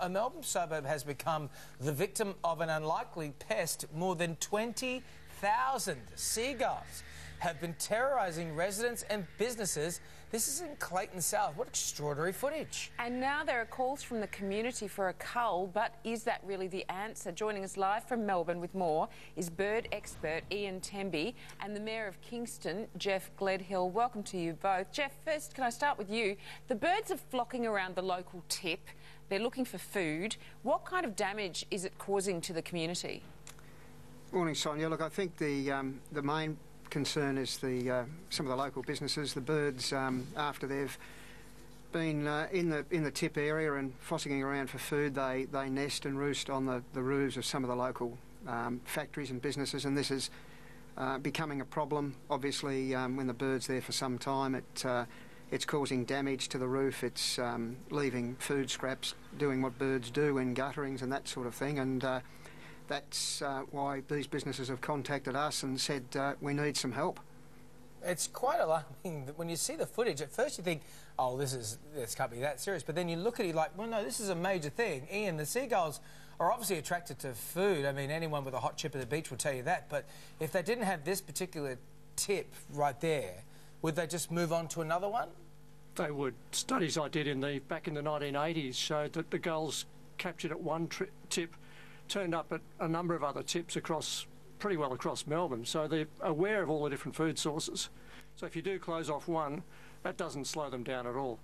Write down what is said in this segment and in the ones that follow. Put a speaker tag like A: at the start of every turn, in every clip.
A: a Melbourne suburb has become the victim of an unlikely pest. More than 20,000 seagulls have been terrorising residents and businesses. This is in Clayton South. What extraordinary footage.
B: And now there are calls from the community for a cull, but is that really the answer? Joining us live from Melbourne with more is bird expert Ian Temby and the Mayor of Kingston, Jeff Gledhill. Welcome to you both. Jeff, first, can I start with you? The birds are flocking around the local tip. They're looking for food. What kind of damage is it causing to the community?
C: Morning, Sonia. Look, I think the main concern is some of the local businesses. The birds, after they've been in the tip area and fossicking around for food, they nest and roost on the roofs of some of the local factories and businesses, and this is becoming a problem. Obviously, when the bird's there for some time, it's causing damage to the roof. It's leaving food scraps, doing what birds do in gutterings and that sort of thing, and that's why these businesses have contacted us and said we need some help.
A: It's quite alarming that when you see the footage. At first you think, oh, this can't be that serious, but then you look at it like, well, no, this is a major thing. Ian, the seagulls are obviously attracted to food. I mean, anyone with a hot chip at the beach will tell you that, but if they didn't have this particular tip right there, would they just move on to another one?
D: They would. Studies I did back in the 1980s showed that the gulls captured at one tip turned up at a number of other tips pretty well across Melbourne, so they're aware of all the different food sources. So if you do close off one, that doesn't slow them down at all.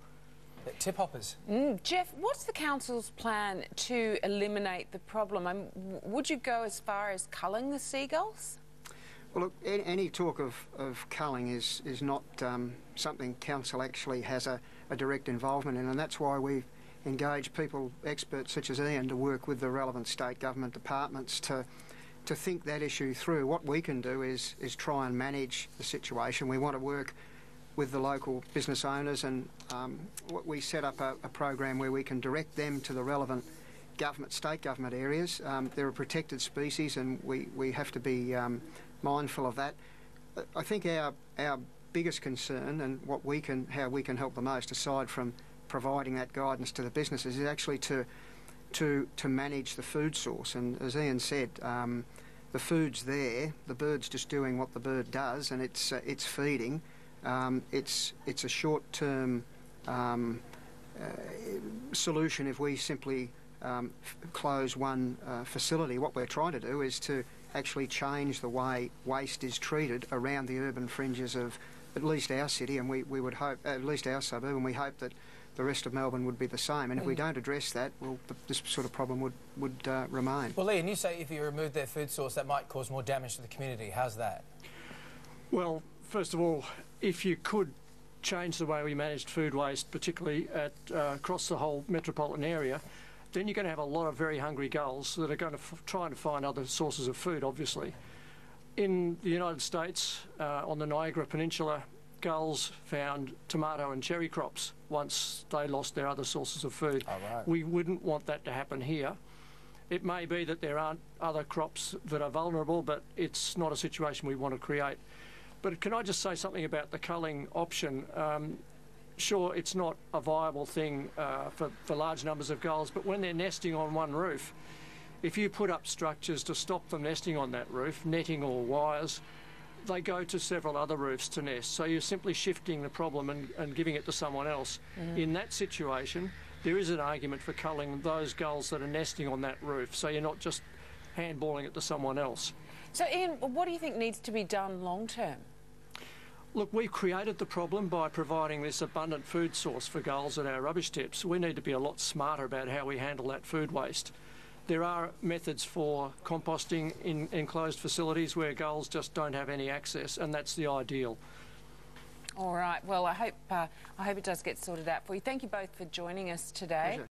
A: Tip hoppers.
B: Jeff, what's the council's plan to eliminate the problem? Would you go as far as culling the seagulls?
C: Well, look, any talk of culling is not something council actually has a direct involvement in, and that's why we've engage people, experts such as Ian, to work with the relevant state government departments to think that issue through. What we can do is try and manage the situation. We want to work with the local business owners, and we set up a program where we can direct them to the relevant state government areas. They're a protected species, and we have to be mindful of that. I think our biggest concern and how we can help the most, aside from providing that guidance to the businesses, is actually to manage the food source. And as Ian said, the food's there, the bird's just doing what the bird does, and it's feeding. It's a short-term solution if we simply close one facility. What we're trying to do is to actually change the way waste is treated around the urban fringes of at least our city, and we would hope, at least our suburb, and we hope that the rest of Melbourne would be the same. And if we don't address that, well, this sort of problem would remain.
A: Well, Ian, you say if you remove their food source, that might cause more damage to the community. How's that?
D: Well, first of all, if you could change the way we managed food waste, particularly across the whole metropolitan area, then you're going to have a lot of very hungry gulls that are going to try and find other sources of food, obviously. In the United States, on the Niagara Peninsula, gulls found tomato and cherry crops once they lost their other sources of food.
A: Oh, right.
D: We wouldn't want that to happen here. It may be that there aren't other crops that are vulnerable, but it's not a situation we want to create. But can I just say something about the culling option? Sure, it's not a viable thing for large numbers of gulls, but when they're nesting on one roof, if you put up structures to stop them nesting on that roof, netting or wires, they go to several other roofs to nest. So you're simply shifting the problem and giving it to someone else. In that situation, there is an argument for culling those gulls that are nesting on that roof, so you're not just handballing it to someone else.
B: So, Ian, what do you think needs to be done long term?
D: Look, we've created the problem by providing this abundant food source for gulls at our rubbish tips. We need to be a lot smarter about how we handle that food waste. There are methods for composting in enclosed facilities where gulls just don't have any access, and that's the ideal.
B: All right. Well, I hope it does get sorted out for you. Thank you both for joining us today.
C: Pleasure.